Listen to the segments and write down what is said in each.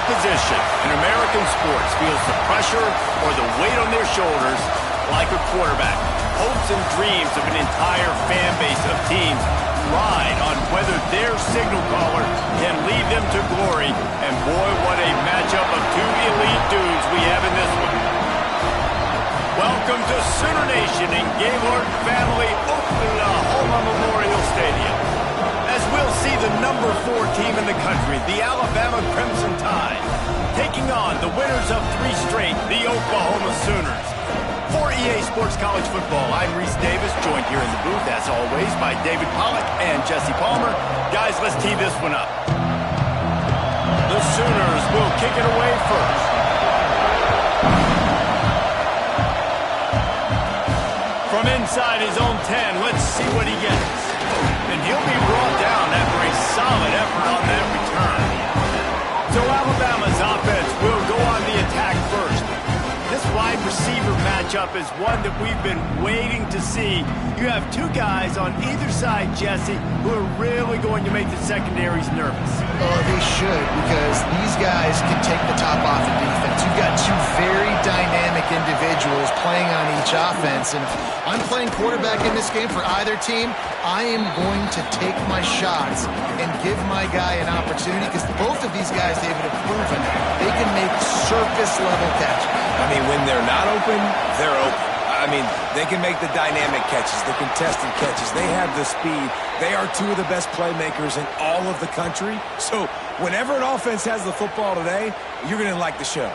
position in American sports feels the pressure or the weight on their shoulders like a quarterback. Hopes and dreams of an entire fan base of teams ride on whether their signal caller can lead them to glory. And boy, what a matchup of two elite dudes we have in this one. Welcome to Sooner Nation in Gaylord Family Oklahoma Memorial Stadium. As we'll see the number 4 team in the country, the Alabama Crimson Tide, taking on the winners of 3 straight, the Oklahoma Sooners. For EA Sports College Football, I'm Reese Davis, joined here in the booth, as always, by David Pollack and Jesse Palmer. Guys, let's tee this one up. The Sooners will kick it away first. From inside his own 10, let's see what he gets. And he'll be brought down after a solid effort on that return. So Alabama's offense will go on the attack first. This wide receiver matchup is one that we've been waiting to see. You have 2 guys on either side, Jesse, who are really going to make the secondaries nervous. Oh, they should, because these guys can take the top off of defense. You've got 2 very dynamic individuals playing on each offense, and if I'm playing quarterback in this game for either team, I am going to take my shots and give my guy an opportunity, because both of these guys, David, have proven they can make surface-level catches. I mean, when they're not open, they're open. I mean, they can make the dynamic catches, the contested catches. They have the speed. They are 2 of the best playmakers in all of the country. So whenever an offense has the football today, you're going to like the show.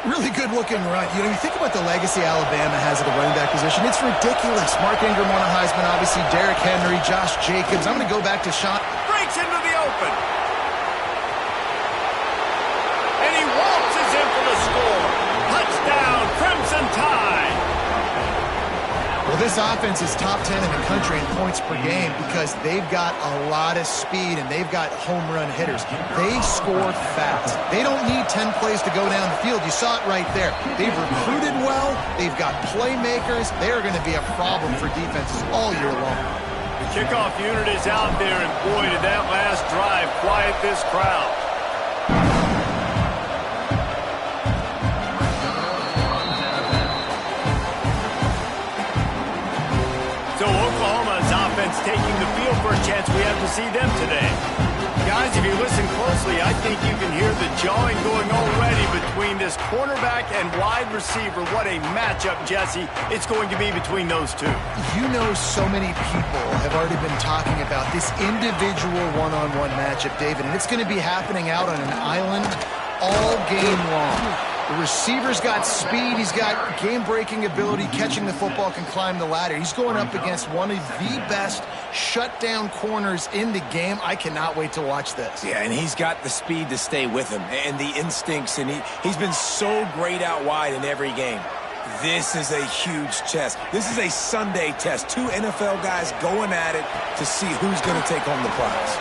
Really good-looking run. You know, you think about the legacy Alabama has at the running back position. It's ridiculous. Mark Ingram won a Heisman, obviously Derrick Henry, Josh Jacobs. I'm going to go back to Sean. Breaks into the open. And he waltzes in for the score. Touchdown, Crimson Tide. Well, this offense is top 10 in the country in points per game because they've got a lot of speed and they've got home run hitters. They score fast. They don't need 10 plays to go down the field. You saw it right there. They've recruited well. They've got playmakers. They are going to be a problem for defenses all year long. The kickoff unit is out there, and boy, did that last drive quiet this crowd. So Oklahoma's offense taking the field for a chance. We have to see them today. Guys, if you listen closely, I think you can hear the jawing going already between this cornerback and wide receiver. What a matchup, Jesse, it's going to be between those 2. You know, so many people have already been talking about this individual one-on-one matchup, David, and it's going to be happening out on an island all game long. The receiver's got speed. He's got game-breaking ability. Catching the football, can climb the ladder. He's going up against one of the best shutdown corners in the game. I cannot wait to watch this. Yeah, and he's got the speed to stay with him and the instincts, and he's been so great out wide in every game. This is a huge test. This is a Sunday test. 2 NFL guys going at it to see who's going to take home the prize.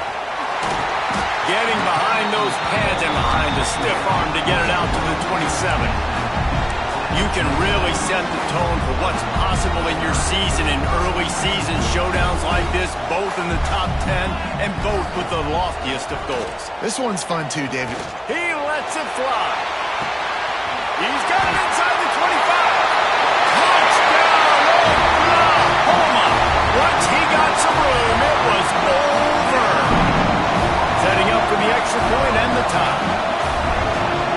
Getting behind those pads and behind a stiff arm to get it out to the 27. You can really set the tone for what's possible in your season in early season showdowns like this, both in the top 10 and both with the loftiest of goals. This one's fun too, David. He lets it fly. He's got it inside the 25. Touchdown, Oklahoma. Once he got some room, it was over. Setting up for the extra point and the tie.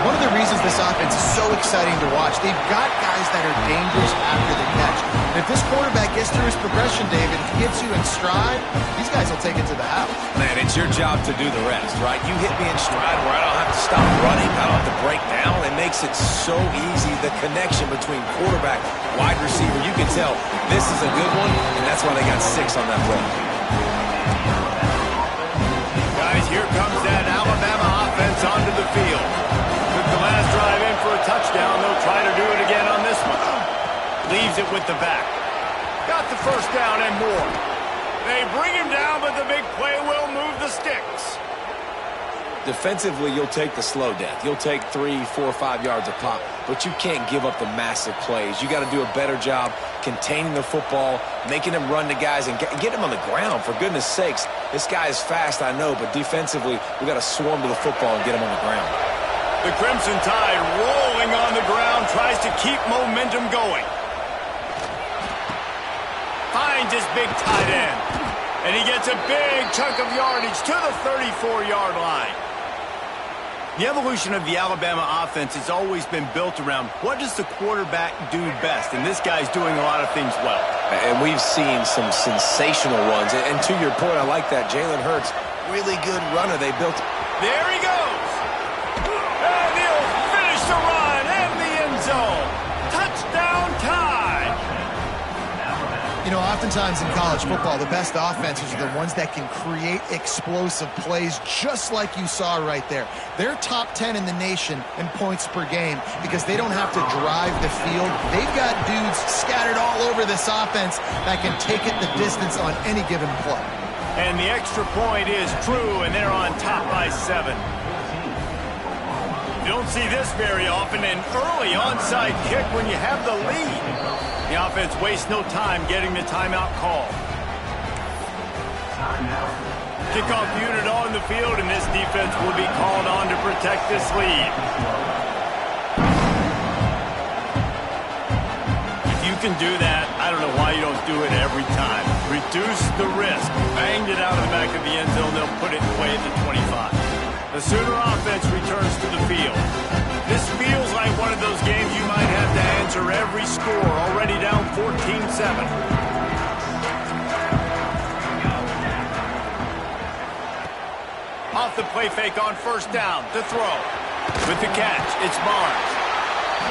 One of the reasons this offense is so exciting to watch, they've got guys that are dangerous after the catch. And if this quarterback gets through his progression, David, if he gets you in stride, these guys will take it to the house. Man, it's your job to do the rest, right? You hit me in stride where I don't have to stop running, I don't have to break down. It makes it so easy, the connection between quarterback, wide receiver. You can tell this is a good one, and that's why they got 6 on that play. Guys, here comes that Alabama offense onto the field. Took the last drive in for a touchdown. They'll try to do it again on this one. Leaves it with the back. Got the first down and more. They bring him down, but the big play will move the sticks. Defensively, you'll take the slow death. You'll take 3, 4, 5 yards a pop, but you can't give up the massive plays. You got to do a better job containing the football, making him run to guys, and get him on the ground. For goodness sakes, this guy is fast, I know, but defensively, we got to swarm to the football and get him on the ground. The Crimson Tide rolling on the ground, tries to keep momentum going. Finds his big tight end. And he gets a big chunk of yardage to the 34-yard line. The evolution of the Alabama offense has always been built around what does the quarterback do best, and this guy's doing a lot of things well. And we've seen some sensational ones. And to your point, I like that. Jalen Hurts, really good runner. They built. There he goes. And he'll finish the run in the end zone. Touchdown Tide. You know, oftentimes in college football, the best offenses are the ones that can create explosive plays just like you saw right there. They're top 10 in the nation in points per game because they don't have to drive the field. They've got dudes scattered all over this offense that can take it the distance on any given play. And the extra point is true, and they're on top by 7. You don't see this very often, an early onside kick when you have the lead. The offense wastes no time getting the timeout call. Kickoff unit on the field, and this defense will be called on to protect this lead. If you can do that, I don't know why you don't do it every time. Reduce the risk. Banged it out of the back of the end zone. They'll put it in play at the 25. The Sooner offense returns to the field. This feels like one of those games you might have to answer every score. Already down 14-7. Off the play fake on first down. The throw. With the catch, it's Barnes.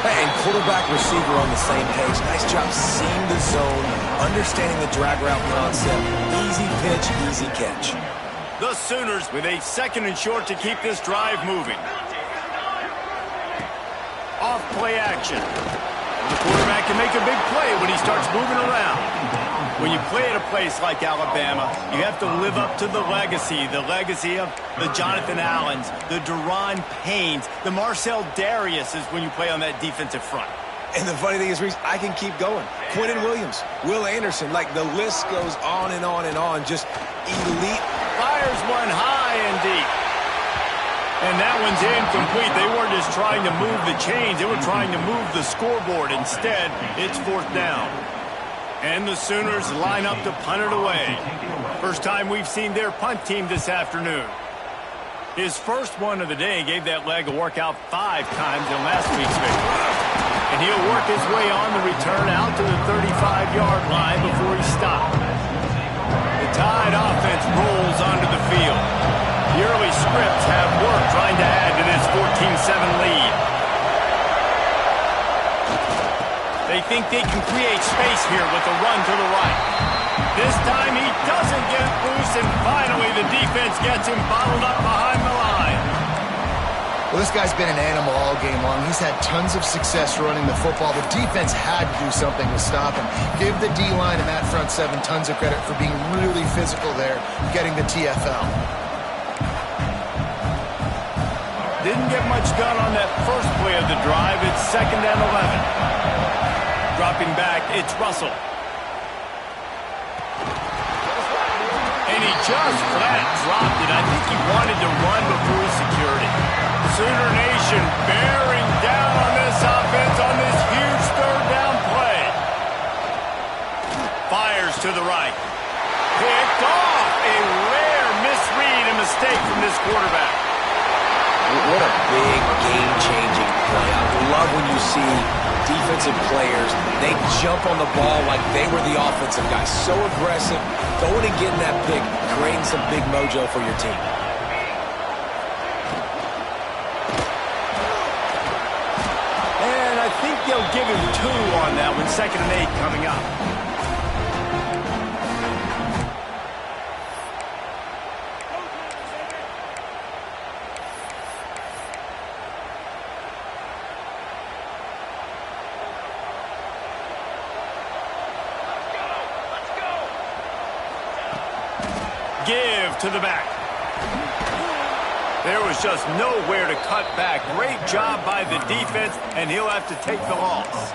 And quarterback receiver on the same page. Nice job seeing the zone, understanding the drag route concept. Easy pitch, easy catch. The Sooners with a 2nd and short to keep this drive moving. Off play action. The quarterback can make a big play when he starts moving around. When you play at a place like Alabama, you have to live up to the legacy of the Jonathan Allens, the Deron Paynes, the Marcel Dariuses when you play on that defensive front. And the funny thing is, Reese, I can keep going. Quentin Williams, Will Anderson, like the list goes on and on and on. Just elite. Fires one high and deep. And that one's incomplete. They weren't just trying to move the chains. They were trying to move the scoreboard. Instead, it's 4th down. And the Sooners line up to punt it away. First time we've seen their punt team this afternoon. His first one of the day gave that leg a workout 5 times in last week's victory. And he'll work his way on the return out to the 35-yard line before he stopped. The Tide offense rolls onto the field. The early scripts have work trying to add to this 14-7 lead. They think they can create space here with a run to the right. This time he doesn't get loose, and finally the defense gets him bottled up behind the line. Well, this guy's been an animal all game long. He's had tons of success running the football. The defense had to do something to stop him. Give the D-line and that front 7 tons of credit for being really physical there, getting the TFL. Didn't get much done on that first play of the drive. It's 2nd and 11. Dropping back, it's Russell. And he just flat dropped it. I think he wanted to run before he secured it. Sooner Nation bearing down on this offense on this huge 3rd down play. Fires to the right. Picked off. A rare misread and mistake from this quarterback. What a big game-changing play. I love when you see defensive players, they jump on the ball like they were the offensive guys. So aggressive, going and getting that pick, creating some big mojo for your team. And I think they'll give him 2 on that one. 2nd and 8 coming up. Give to the back. There was just nowhere to cut back. Great job by the defense, and he'll have to take the loss.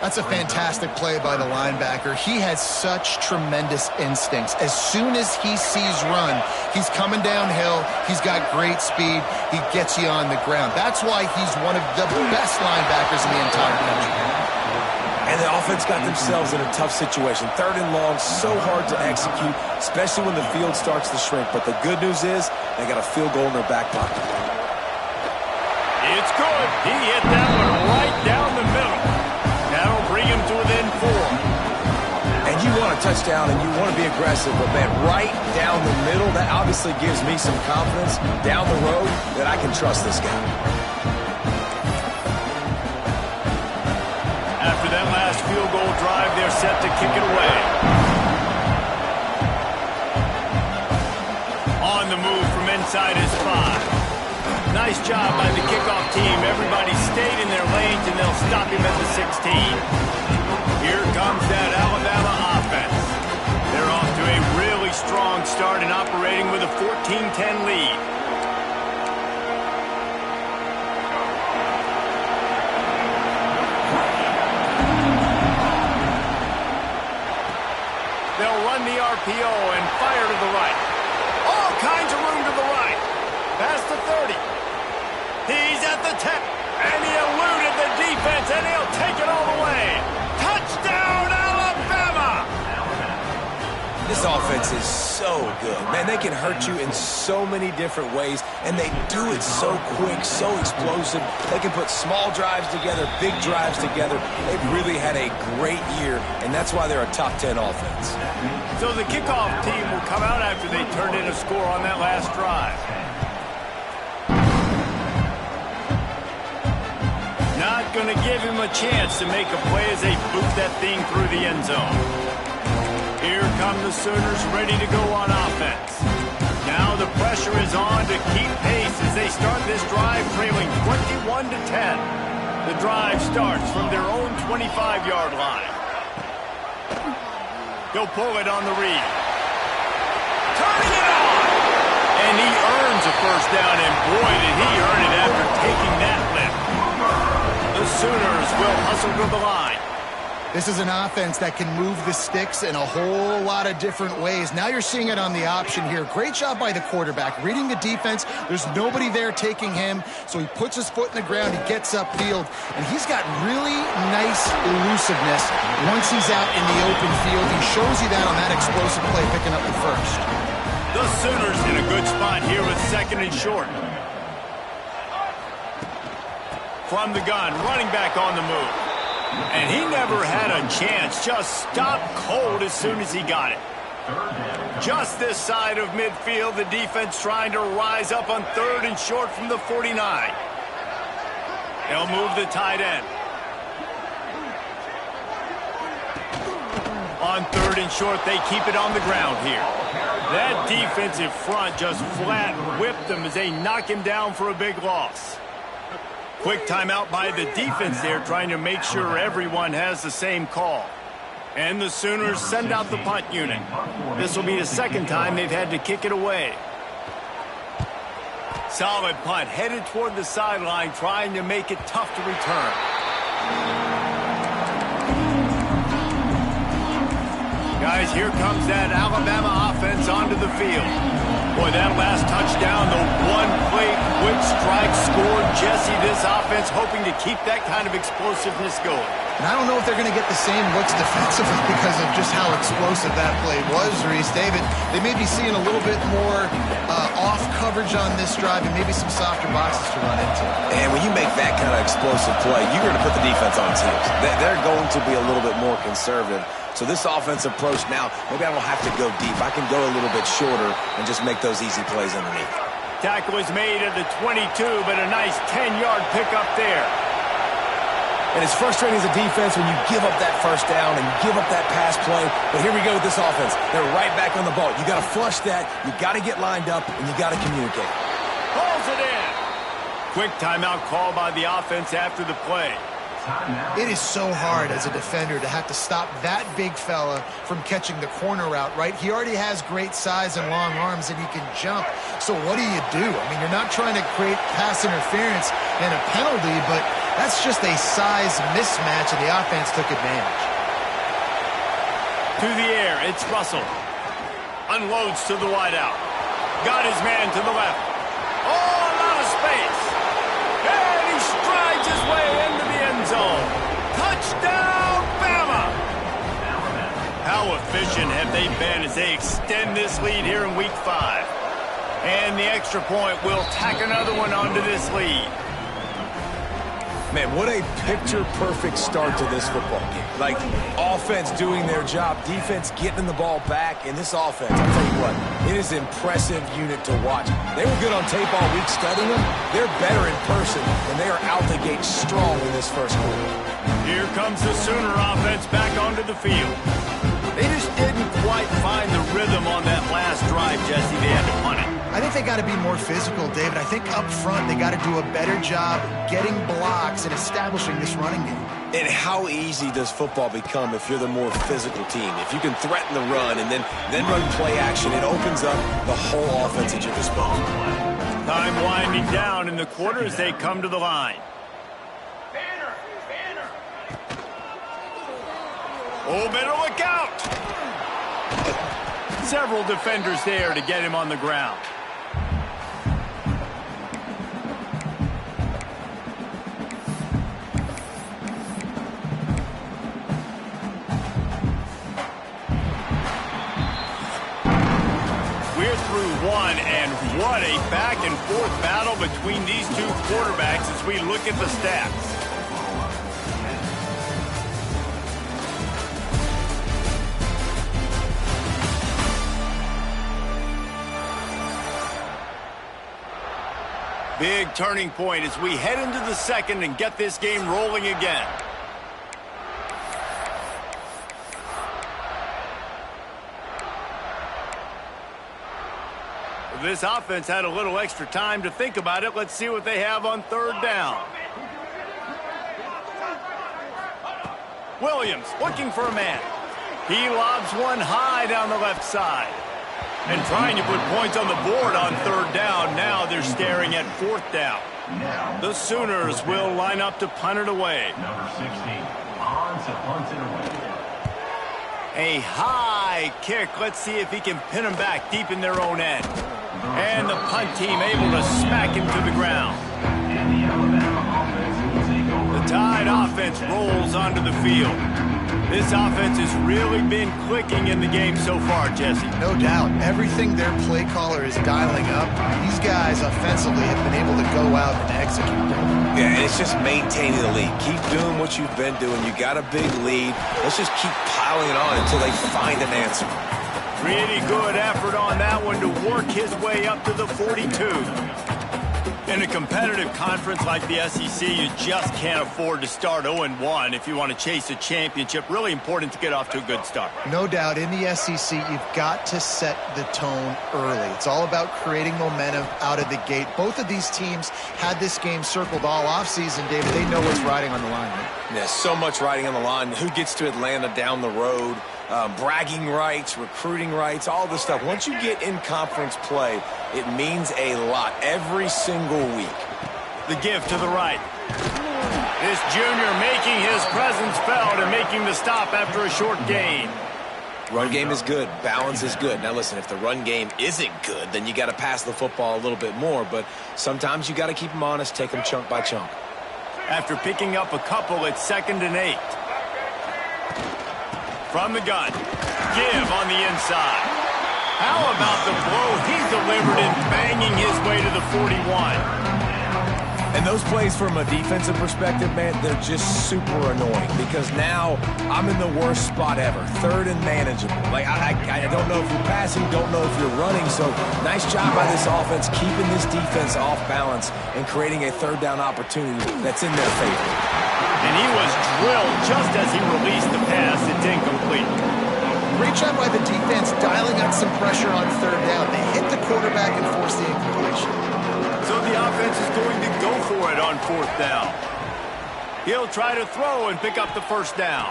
That's a fantastic play by the linebacker. He has such tremendous instincts. As soon as he sees run, he's coming downhill. He's got great speed. He gets you on the ground. That's why he's one of the best linebackers in the entire country. And the offense got themselves in a tough situation. 3rd and long, so hard to execute, especially when the field starts to shrink. But the good news is they got a field goal in their back pocket. It's good. He hit that one right down the middle. That'll bring him to within 4. And you want a touchdown and you want to be aggressive, but man, right down the middle, that obviously gives me some confidence down the road that I can trust this guy. After that last field goal drive, they're set to kick it away. On the move from inside his 5. Nice job by the kickoff team. Everybody stayed in their lanes, and they'll stop him at the 16. Here comes that Alabama offense. They're off to a really strong start and operating with a 14-10 lead. They'll run the RPO and fire to the right. All kinds of room to the right. Past the 30. He's at the 10. And he eluded the defense, and he'll take it all the way. Touchdown, Alabama! This offense is so good. Man, they can hurt you in so many different ways, and they do it so quick, so explosive. They can put small drives together, big drives together. They've really had a great year, and that's why they're a top 10 offense. So the kickoff team will come out after they turned in a score on that last drive. Not going to give him a chance to make a play as they boot that thing through the end zone. Here come the Sooners ready to go on offense. Now the pressure is on to keep pace as they start this drive trailing 21-10. The drive starts from their own 25-yard line. He'll pull it on the read. Turning it on! And he earns a first down, and boy, did he earn it after taking that lift. The Sooners will hustle to the line. This is an offense that can move the sticks in a whole lot of different ways. Now you're seeing it on the option here. Great job by the quarterback. Reading the defense, there's nobody there taking him, so he puts his foot in the ground, he gets upfield, and he's got really nice elusiveness once he's out in the open field. He shows you that on that explosive play, picking up the first. The Sooners in a good spot here with 2nd and short. From the gun, running back on the move. And he never had a chance, just stopped cold as soon as he got it. Just this side of midfield, the defense trying to rise up on 3rd and short from the 49. They'll move the tight end. On 3rd and short, they keep it on the ground here. That defensive front just flat whipped them as they knock him down for a big loss. Quick timeout by the defense there, trying to make sure everyone has the same call. And the Sooners send out the punt unit. This will be the 2nd time they've had to kick it away. Solid punt, headed toward the sideline, trying to make it tough to return. Guys, here comes that Alabama offense onto the field. Boy, that last touchdown, the one-play quick strike scored. Jesse, this offense hoping to keep that kind of explosiveness going. And I don't know if they're going to get the same looks defensively because of just how explosive that play was, Reese. David, they may be seeing a little bit more off coverage on this drive and maybe some softer boxes to run into. And when you make that kind of explosive play, you're going to put the defense on its heels. They're going to be a little bit more conservative. So this offense approach now, maybe I don't have to go deep. I can go a little bit shorter and just make those easy plays underneath. Tackle is made at the 22, but a nice 10-yard pickup there. And it's frustrating as a defense when you give up that first down and give up that pass play. But here we go with this offense. They're right back on the ball. You got to flush that. You got to get lined up, and you got to communicate. Pulls it in. Quick timeout call by the offense after the play. It is so hard as a defender to have to stop that big fella from catching the corner route, right? He already has great size and long arms, and he can jump. So what do? I mean, you're not trying to create pass interference and a penalty, but That's just a size mismatch, and the offense took advantage. To the air, it's Russell. Unloads to the wideout. Got his man to the left. Oh, a lot of space. And he strides his way into the end zone. Touchdown, Bama! How efficient have they been as they extend this lead here in Week 5? And the extra point will tack another one onto this lead. Man, what a picture-perfect start to this football game. Like, offense doing their job, defense getting the ball back, and this offense, I'll tell you what, it is an impressive unit to watch. They were good on tape all week studying them. They're better in person, and they are out the gate strong in this first quarter. Here comes the Sooner offense back onto the field. They just didn't quite find the rhythm on that last drive, Jesse. They had to punt it. I think they got to be more physical, David. I think up front they got to do a better job getting blocks and establishing this running game. And how easy does football become if you're the more physical team? If you can threaten the run and then run play action, it opens up the whole offense at your disposal. Time winding down in the quarter as they come to the line. Oh, better look out! Several defenders there to get him on the ground. We're through one, and what a back-and-forth battle between these two quarterbacks as we look at the stats. Big turning point as we head into the second and get this game rolling again. This offense had a little extra time to think about it. Let's see what they have on third down. Williams looking for a man. He lobs one high down the left side. And trying to put points on the board on third down. Now they're staring at fourth down. The Sooners will line up to punt it away. Number 60, on to punt it away. A high kick. Let's see if he can pin them back deep in their own end. And the punt team able to smack him to the ground. And the Alabama offense will take over. The Tide offense rolls onto the field. This offense has really been clicking in the game so far, Jesse. No doubt. Everything their play caller is dialing up, these guys offensively have been able to go out and execute. Yeah, and it's just maintaining the lead. Keep doing what you've been doing. You got a big lead. Let's just keep piling it on until they find an answer. Pretty good effort on that one to work his way up to the 42. In a competitive conference like the SEC, you just can't afford to start 0-1 if you want to chase a championship. Really important to get off to a good start. No doubt, in the SEC, you've got to set the tone early. It's all about creating momentum out of the gate. Both of these teams had this game circled all offseason, David. They know what's riding on the line. Yeah, so much riding on the line. Who gets to Atlanta down the road? Bragging rights, recruiting rights, all this stuff. Once you get in conference play, it means a lot every single week. The give to the right. This junior making his presence felt and making the stop after a short gain. Run game is good. Balance is good. Now, listen, if the run game isn't good, then you got to pass the football a little bit more. But sometimes you got to keep them honest, take them chunk by chunk. After picking up a couple, it's 2nd and 8. From the gun. Give on the inside. How about the blow he delivered in banging his way to the 41? And those plays from a defensive perspective, man, they're just super annoying because now I'm in the worst spot ever. Third and manageable. Like, I don't know if you're passing, don't know if you're running. So nice job by this offense keeping this defense off balance and creating a third down opportunity that's in their favor. And he was drilled just as he released the pass. It's incomplete. Great job by the defense dialing up some pressure on third down. They hit the quarterback and forced the incompletion. So the offense is going to go for it on fourth down. He'll try to throw and pick up the first down.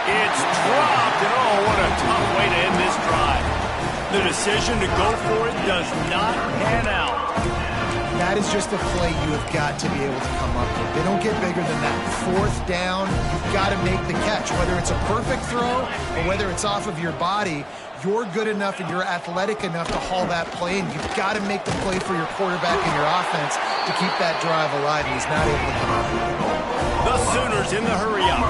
It's dropped, and oh, what a tough way to end this drive. The decision to go for it does not pan out. That is just a play you have got to be able to come up with. They don't get bigger than that. Fourth down, you've got to make the catch. Whether it's a perfect throw or whether it's off of your body, you're good enough and you're athletic enough to haul that play, and you've got to make the play for your quarterback and your offense to keep that drive alive, and he's not able to come up with it. The Sooners in the hurry-up.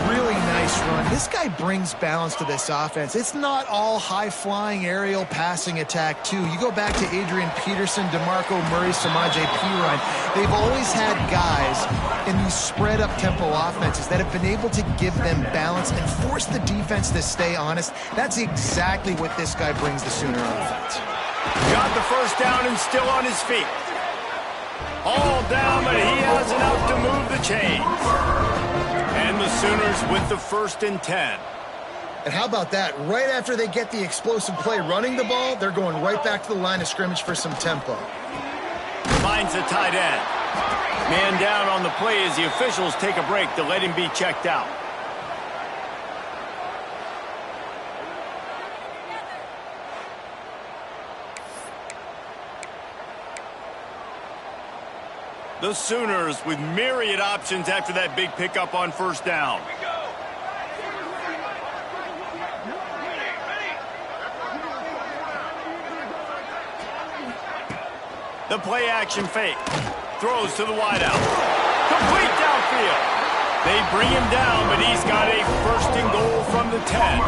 Really nice run. This guy brings balance to this offense. It's not all high-flying aerial passing attack, too. You go back to Adrian Peterson, DeMarco Murray, Samaje Perine. They've always had guys in these spread-up tempo offenses that have been able to give them balance and force the defense to stay honest. That's exactly what this guy brings the Sooner offense. Got the first down and still on his feet. All down, but he has enough to move the chains. And the Sooners with the 1st and 10. And how about that? Right after they get the explosive play running the ball, they're going right back to the line of scrimmage for some tempo. Finds the tight end. Man down on the play as the officials take a break to let him be checked out. The Sooners with myriad options after that big pickup on first down. The play action fake. Throws to the wideout. Complete downfield. They bring him down, but he's got a 1st and goal from the 10.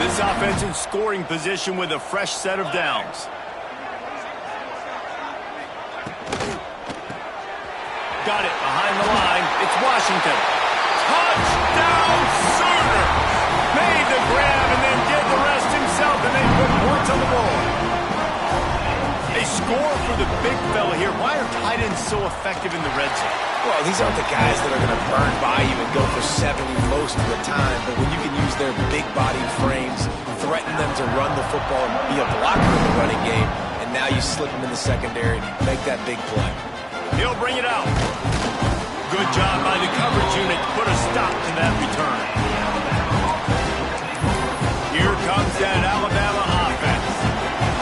This offense in scoring position with a fresh set of downs. Got it behind the line. It's Washington. Touchdown Sooners! Made the grab and then did the rest himself, and they put points on the board. They score for the big fella here. Why are tight ends so effective in the red zone? Well, these aren't the guys that are going to burn by you and go for 70 most of the time, but when you can use their big body frames, threaten them to run the football and be a blocker in the running game, and now you slip them in the secondary, make that big play. He'll bring it out. Good job by the coverage unit to put a stop to that return. Here comes that Alabama offense.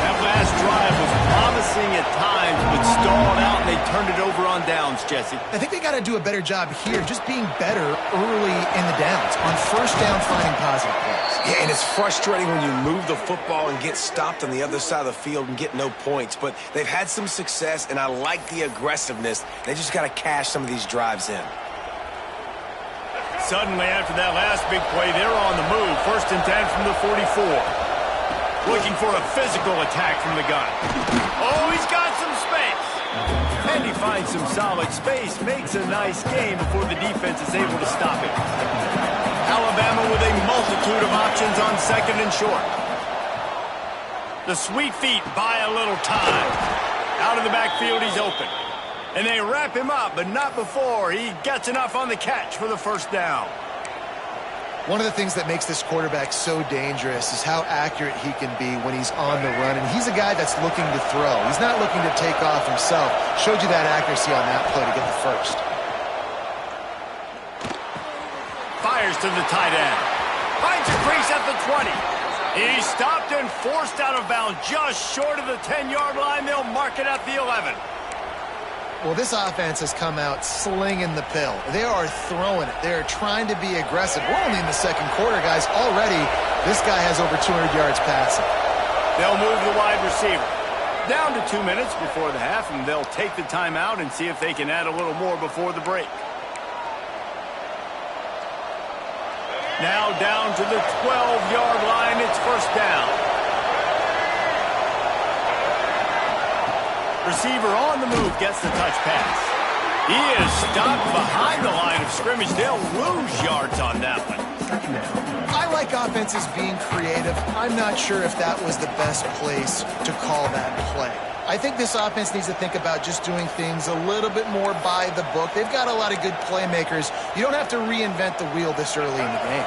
That last drive was promising at times, but stalled out, and they turned it over on downs, Jesse. I think they got to do a better job here, just being better early in the downs. On first down, finding positive plays. Yeah, and it's frustrating when you move the football and get stopped on the other side of the field and get no points. But they've had some success, and I like the aggressiveness. They just got to cash some of these drives in. Suddenly, after that last big play, they're on the move. 1st and 10 from the 44. Looking for a physical attack from the gun. Oh, he's got some space. And he finds some solid space. Makes a nice game before the defense is able to stop it. Alabama with a multitude of options on 2nd and short. The sweet feet buy a little time. Out of the backfield, he's open. And they wrap him up, but not before he gets enough on the catch for the 1st down. One of the things that makes this quarterback so dangerous is how accurate he can be when he's on the run. And he's a guy that's looking to throw. He's not looking to take off himself. Showed you that accuracy on that play to get the 1st. Fires to the tight end. Finds a crease at the 20. He's stopped and forced out of bounds just short of the 10-yard line. They'll mark it at the 11. Well, this offense has come out slinging the pill. They are throwing it. They are trying to be aggressive. We're only in the 2nd quarter, guys. Already, this guy has over 200 yards passing. They'll move the wide receiver. Down to 2 minutes before the half, and they'll take the timeout and see if they can add a little more before the break. Now down to the 12-yard line. It's 1st down. Receiver on the move gets the touch pass. He is stopped behind the line of scrimmage. They'll lose yards on that one. I like offenses being creative. I'm not sure if that was the best place to call that play. I think this offense needs to think about just doing things a little bit more by the book. They've got a lot of good playmakers. You don't have to reinvent the wheel this early in the game.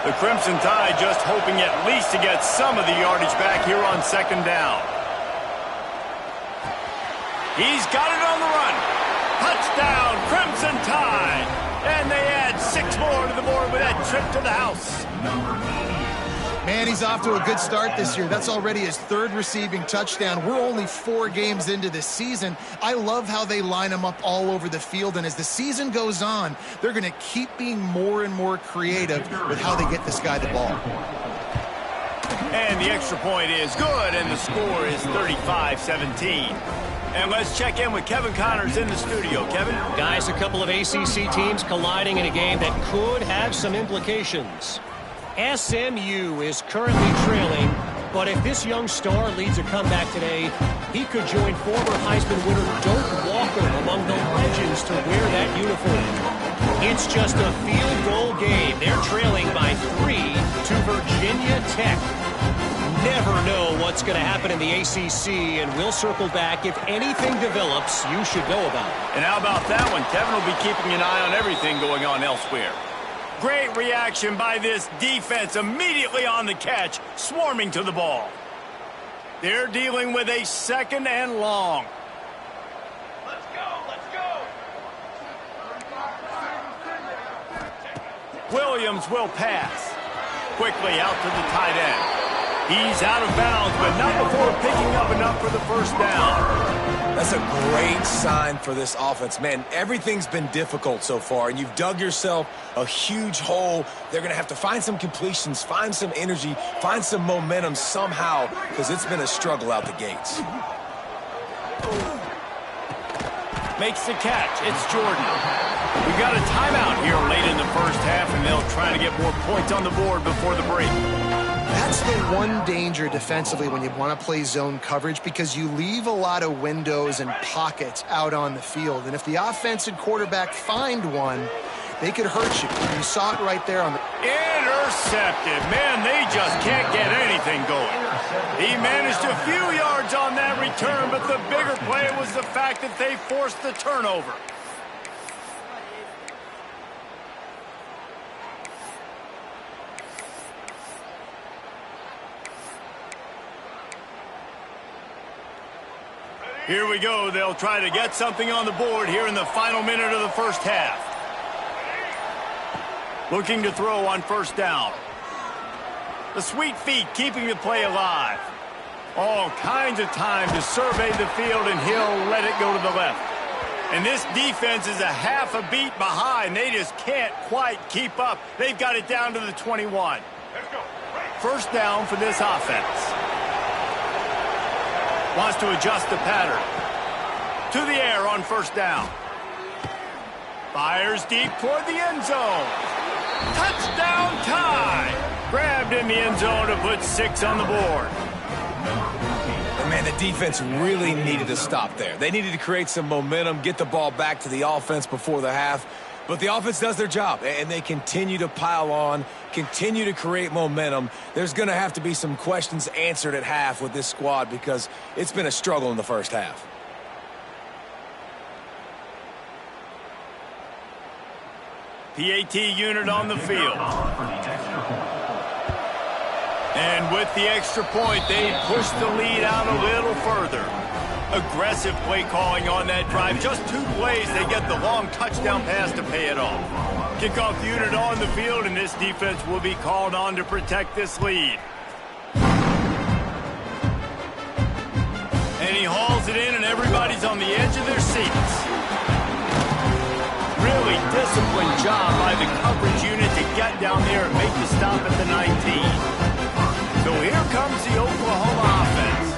The Crimson Tide just hoping at least to get some of the yardage back here on 2nd down. He's got it on the run. Touchdown, Crimson Tide. And they add 6 more to the board with that trip to the house. Man, he's off to a good start this year. That's already his 3rd receiving touchdown. We're only 4 games into this season. I love how they line him up all over the field, and as the season goes on, they're going to keep being more and more creative with how they get this guy the ball. And the extra point is good, and the score is 35-17. And let's check in with Kevin Connors in the studio. Kevin? Guys, a couple of ACC teams colliding in a game that could have some implications. SMU is currently trailing, but if this young star leads a comeback today, he could join former Heisman winner Doak Walker among the legends to wear that uniform. It's just a field goal game. They're trailing by 3 to Virginia Tech. Never know what's going to happen in the ACC, and we'll circle back if anything develops you should know about. And how about that one? Kevin will be keeping an eye on everything going on elsewhere. Great reaction by this defense, immediately on the catch, swarming to the ball. They're dealing with a 2nd and long. Let's go! Williams will pass. Quickly out to the tight end. He's out of bounds, but not before picking up enough for the first down. That's a great sign for this offense. Man, everything's been difficult so far, and you've dug yourself a huge hole. They're going to have to find some completions, find some energy, find some momentum somehow, because it's been a struggle out the gates. Makes the catch. It's Jordan. We've got a timeout here late in the first half, and they'll try to get more points on the board before the break. That's the one danger defensively when you want to play zone coverage, because you leave a lot of windows and pockets out on the field. And if the offensive quarterback find one, they could hurt you. You saw it right there on the... Intercepted. Man, they just can't get anything going. He managed a few yards on that return, but the bigger play was the fact that they forced the turnover. Here we go. They'll try to get something on the board here in the final minute of the first half. Looking to throw on first down. The sweet feet keeping the play alive. All kinds of time to survey the field, and he'll let it go to the left. And this defense is a half a beat behind. They just can't quite keep up. They've got it down to the 21. First down for this offense. Wants to adjust the pattern. To the air on first down. Fires deep toward the end zone. Touchdown tie! Grabbed in the end zone to put 6 on the board. And man, the defense really needed to stop there. They needed to create some momentum, get the ball back to the offense before the half. But the offense does their job, and they continue to pile on, continue to create momentum. There's going to have to be some questions answered at half with this squad, because it's been a struggle in the first half. PAT unit on the field. And with the extra point, they push the lead out a little further. Aggressive play calling on that drive. Just 2 plays, they get the long touchdown pass to pay it off. Kickoff unit on the field, and this defense will be called on to protect this lead. And he hauls it in, and everybody's on the edge of their seats. Really disciplined job by the coverage unit to get down there and make the stop at the 19. So here comes the Oklahoma offense.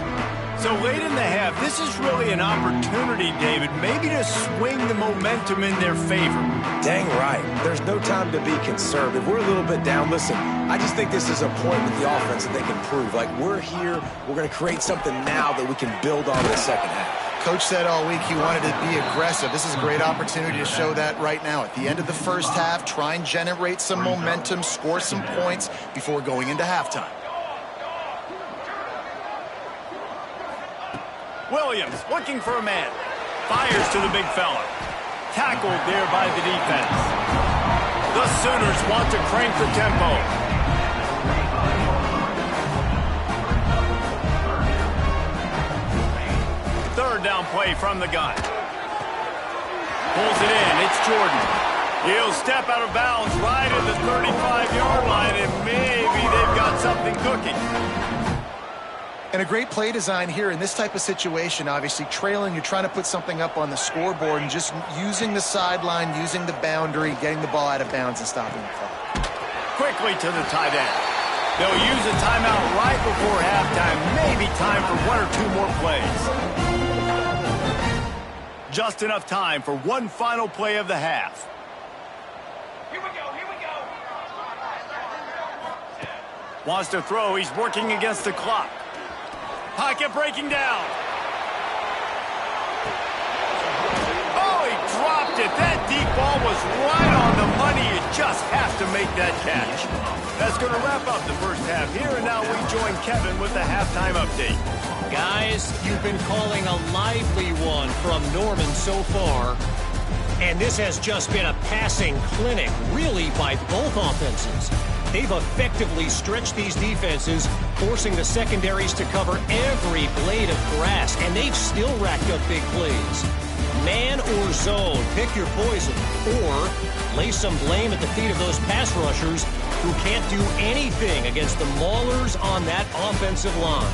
So late in the half, this is really an opportunity, David, maybe to swing the momentum in their favor. Dang right. There's no time to be conservative. We're a little bit down. Listen, I just think this is a point with the offense that they can prove. Like, we're here, we're going to create something now that we can build on in the second half. Coach said all week he wanted to be aggressive. This is a great opportunity to show that right now. At the end of the first half, try and generate some momentum, score some points before going into halftime. Williams looking for a man. Fires to the big fella. Tackled there by the defense. The Sooners want to crank the tempo. Third down play from the gun. Pulls it in. It's Jordan. He'll step out of bounds right at the 35-yard line, and maybe they've got something cooking. And a great play design here in this type of situation. Obviously, trailing, you're trying to put something up on the scoreboard and just using the sideline, using the boundary, getting the ball out of bounds and stopping the clock. Quickly to the tight end. They'll use a timeout right before halftime. Maybe time for one or two more plays. Just enough time for one final play of the half. Here we go, here we go. Wants to throw. He's working against the clock. Pocket breaking down. Oh, he dropped it. That deep ball was right on the money. You just have to make that catch. That's going to wrap up the first half here, and now we join Kevin with the halftime update. Guys, you've been calling a lively one from Norman so far. And this has just been a passing clinic, really, by both offenses. They've effectively stretched these defenses, forcing the secondaries to cover every blade of grass, and they've still racked up big plays. Man or zone, pick your poison, or lay some blame at the feet of those pass rushers who can't do anything against the maulers on that offensive line.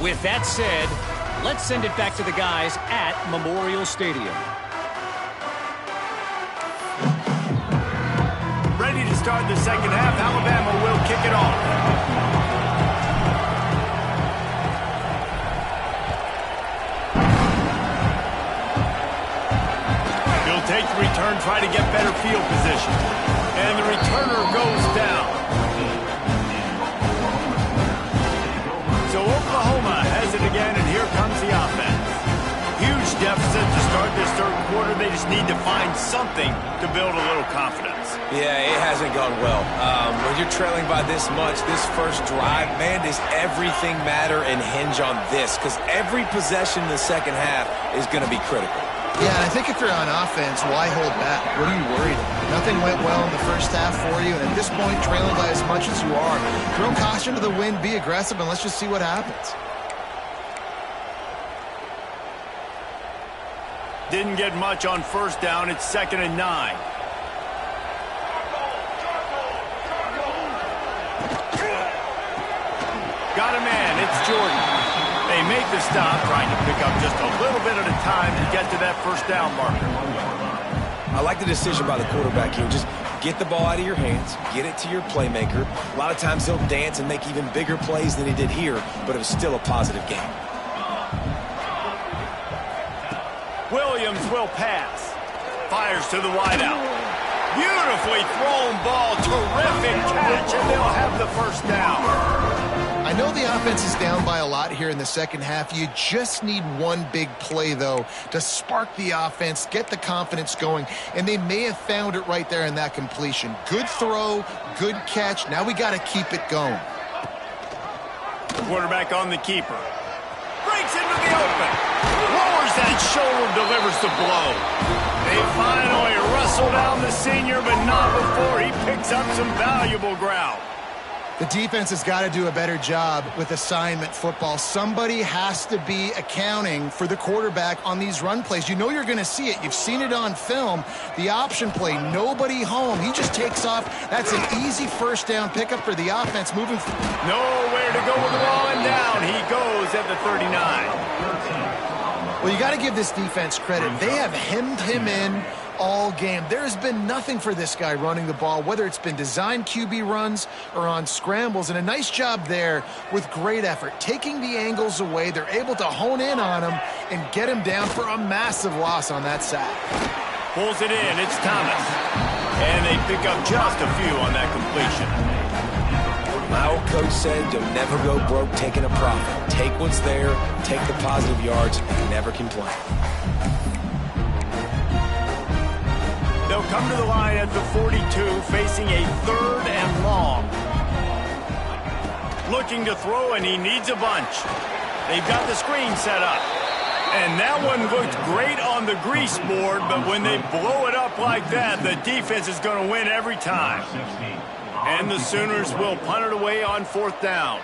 With that said, let's send it back to the guys at Memorial Stadium. Ready to start the second half. Alabama will kick it off. He'll take the return, try to get better field position. And the returner goes down. So Oklahoma has it again, and here comes the offense. Huge deficit to start this third quarter. They just need to find something to build a little confidence. Yeah, it hasn't gone well. When you're trailing by this much, this first drive, man, does everything matter and hinge on this? Because every possession in the second half is going to be critical. Yeah, and I think if you're on offense, why hold back? What are you worried about? Nothing went well in the first half for you, and at this point, trailing by as much as you are, throw caution to the wind, be aggressive, and let's just see what happens. Didn't get much on first down. It's 2nd and 9. Got a man. It's Jordan. They make the stop, trying to pick up just a little bit at a time to get to that first down marker. I like the decision by the quarterback here. Just get the ball out of your hands, get it to your playmaker. A lot of times he'll dance and make even bigger plays than he did here, but it was still a positive game. Williams will pass. Fires to the wideout. Beautifully thrown ball. Terrific catch, and they'll have the first down. I know the offense is down by a lot here in the second half. You just need one big play, though, to spark the offense, get the confidence going, and they may have found it right there in that completion. Good throw, good catch. Now we got to keep it going. Quarterback on the keeper. Breaks into the open. Lowers that shoulder, delivers the blow. They finally wrestle down the senior, but not before he picks up some valuable ground. The defense has got to do a better job with assignment football. Somebody has to be accounting for the quarterback on these run plays. You know you're going to see it. You've seen it on film. The option play, nobody home. He just takes off. That's an easy first down pickup for the offense moving forward. Nowhere to go with the ball, and down he goes at the 39. Well, you got to give this defense credit. They have hemmed him in all game. There has been nothing for this guy running the ball, whether it's been designed QB runs or on scrambles, and a nice job there with great effort. Taking the angles away, they're able to hone in on him and get him down for a massive loss on that sack. Pulls it in, it's Thomas. And they pick up just a few on that completion. My old coach said you'll never go broke taking a profit. Take what's there, take the positive yards, and never complain. They'll come to the line at the 42, facing a 3rd and long. Looking to throw, and he needs a bunch. They've got the screen set up. And that one looked great on the grease board, but when they blow it up like that, the defense is going to win every time. And the Sooners will punt it away on 4th down.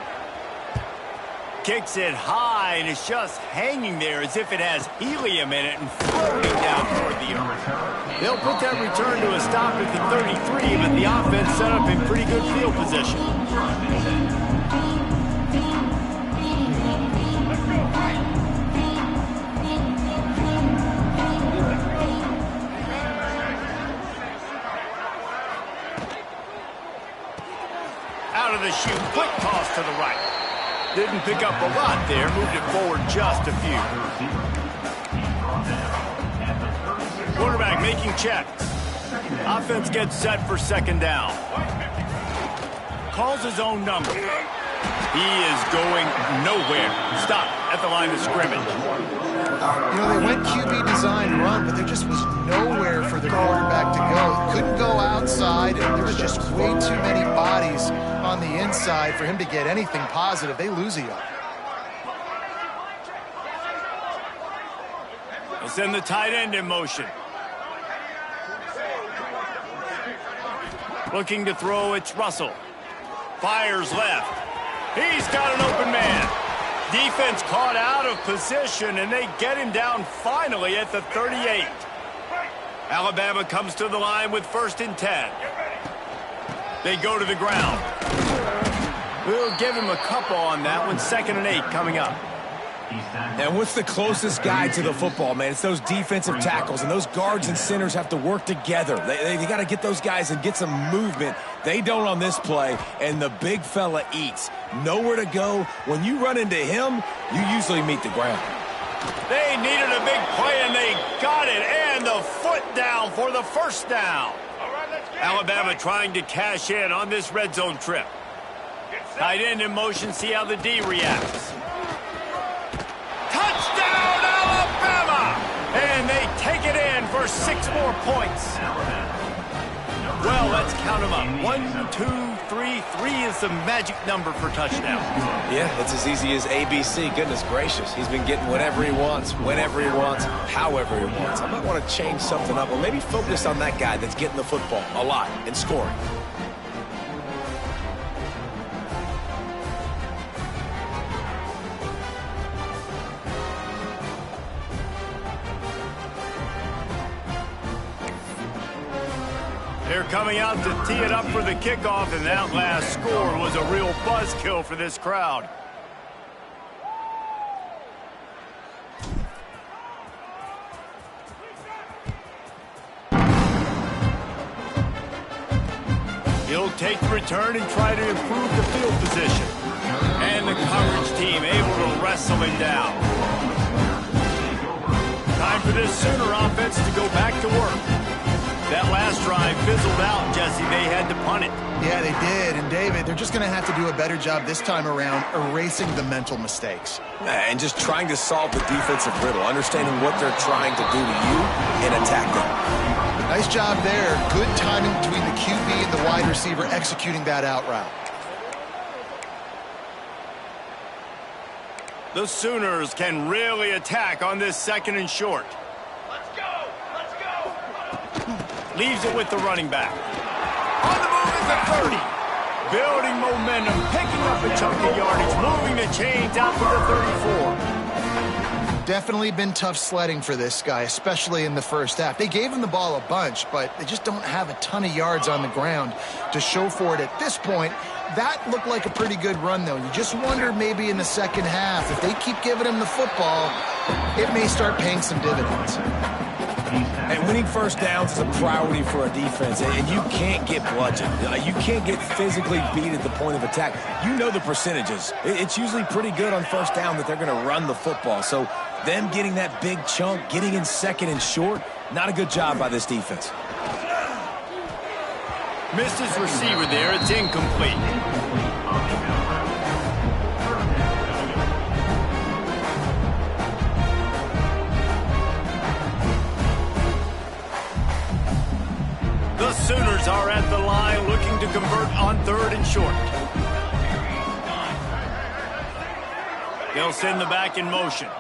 kicks it high, and it's just hanging there as if it has helium in it and floating down toward the earth. They'll put that return to a stop at the 33, but the offense set up in pretty good field position. Out of the chute, quick toss to the right. Didn't pick up a lot there, moved it forward just a few. Quarterback making checks. Offense gets set for second down. Calls his own number. He is going nowhere. Stop at the line of scrimmage. You know, they went QB design run, but there just was nowhere for the quarterback to go. He couldn't go outside, and there was just way too many bodies on the inside for him to get anything positive. They lose a yard. They'll send the tight end in motion. Looking to throw, it's Russell. Fires left. He's got an open man. Defense caught out of position, and they get him down finally at the 38. Alabama comes to the line with 1st and 10. They go to the ground. We'll give him a couple on that one. 2nd and 8 coming up. And what's the closest guy to the football, man? It's those defensive tackles, and those guards and centers have to work together. They got to get those guys and get some movement. They don't on this play, and the big fella eats. Nowhere to go. When you run into him, you usually meet the ground. They needed a big play, and they got it, and the foot down for the 1st down. Alabama trying to cash in on this red zone trip. Tight end in motion, see how the D reacts. Touchdown, Alabama! And they take it in for 6 more points. Well, let's count them up. 1, 2, 3. 3 is the magic number for touchdowns. Yeah, it's as easy as ABC. Goodness gracious. He's been getting whatever he wants, whenever he wants, however he wants. I might want to change something up, or maybe focus on that guy that's getting the football a lot and scoring. They're coming out to tee it up for the kickoff, and that last score was a real buzzkill for this crowd. He'll take the return and try to improve the field position. And the coverage team able to wrestle him down. Time for this Sooner offense to go back to work. That last drive fizzled out, Jesse. They had to punt it. Yeah, they did. And, David, they're just going to have to do a better job this time around erasing the mental mistakes. And just trying to solve the defensive riddle, understanding what they're trying to do to you and attack them. Nice job there. Good timing between the QB and the wide receiver executing that out route. The Sooners can really attack on this 2nd and short. Leaves it with the running back. On the move is the 30. Building momentum, picking up a chunk of yardage, moving the chains out to the 34. Definitely been tough sledding for this guy, especially in the first half. They gave him the ball a bunch, but they just don't have a ton of yards on the ground to show for it at this point. That looked like a pretty good run, though. You just wonder maybe in the second half, if they keep giving him the football, it may start paying some dividends. And winning 1st downs is a priority for a defense, and you can't get bludgeoned. You can't get physically beat at the point of attack. You know the percentages. It's usually pretty good on 1st down that they're going to run the football. So them getting that big chunk, getting in 2nd and short, not a good job by this defense. Missed his receiver there. It's incomplete. The Sooners are at the line looking to convert on 3rd and short. They'll send the back in motion.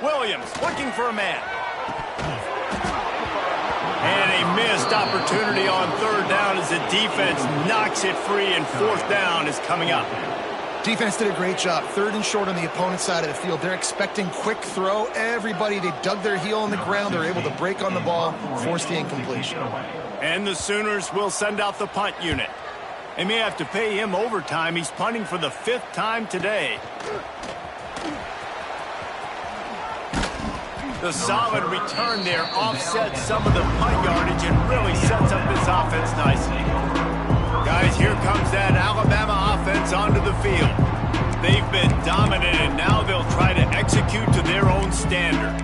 Williams looking for a man. And a missed opportunity on third down as the defense knocks it free, and fourth down is coming up. Defense did a great job. Third and short on the opponent's side of the field. They're expecting quick throw. Everybody, they dug their heel on the ground. They're able to break on the ball, force the incompletion. And the Sooners will send out the punt unit. They may have to pay him overtime. He's punting for the 5th time today. The solid return there offsets some of the punt yardage and really sets up this offense nicely. Guys, here comes that Alabama offense onto the field. They've been dominant, and now they'll try to execute to their own standard.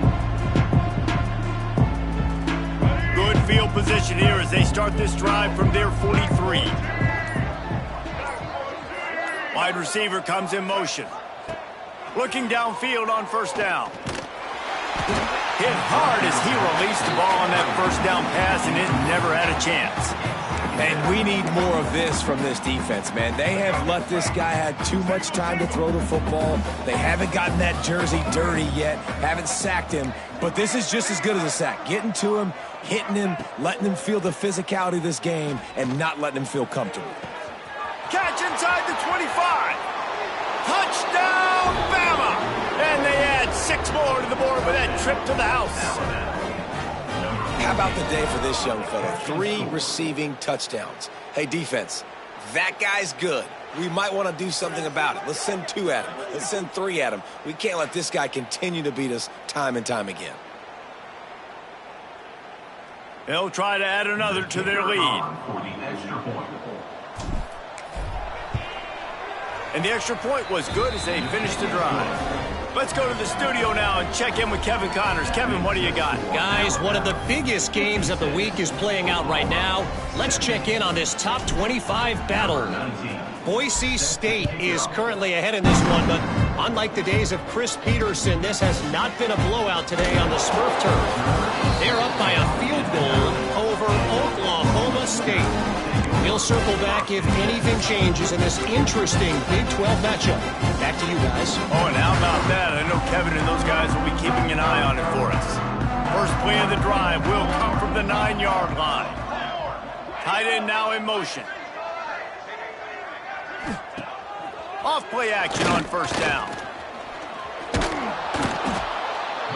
Good field position here as they start this drive from their 43. Wide receiver comes in motion. Looking downfield on first down. Hit hard as he released the ball on that first down pass, and it never had a chance. And we need more of this from this defense, man. They have let this guy have too much time to throw the football. They haven't gotten that jersey dirty yet, haven't sacked him. But this is just as good as a sack. Getting to him, hitting him, letting him feel the physicality of this game, and not letting him feel comfortable. Catch inside the 25. Touchdown, Bama! And they add 6 more to the board with that trip to the house. How about the day for this young fella? 3 receiving touchdowns. Hey, defense, that guy's good. We might want to do something about it. Let's send 2 at him. Let's send 3 at him. We can't let this guy continue to beat us time and time again. They'll try to add another to their lead. And the extra point was good as they finished the drive. Let's go to the studio now and check in with Kevin Connors. Kevin, what do you got? Guys, one of the biggest games of the week is playing out right now. Let's check in on this top 25 battle. Boise State is currently ahead in this one, but unlike the days of Chris Peterson, this has not been a blowout today on the Smurf turf. They're up by a field goal over Oklahoma State. We'll circle back if anything changes in this interesting Big 12 matchup. Back to you guys. Oh, and how about that? I know Kevin and those guys will be keeping an eye on it for us. First play of the drive will come from the 9-yard line. Tight end now in motion. Off play action on first down.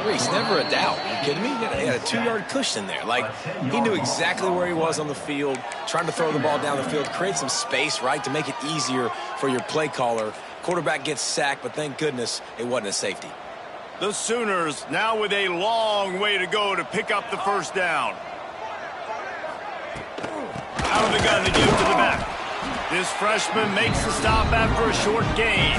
Reese, never a doubt. Are you kidding me? He had a 2-yard cushion there. Like, he knew exactly where he was on the field, trying to throw the ball down the field, create some space, right, to make it easier for your play caller. Quarterback gets sacked, but thank goodness it wasn't a safety. The Sooners now with a long way to go to pick up the first down. Out of the gun, they give it to the back. This freshman makes the stop after a short gain.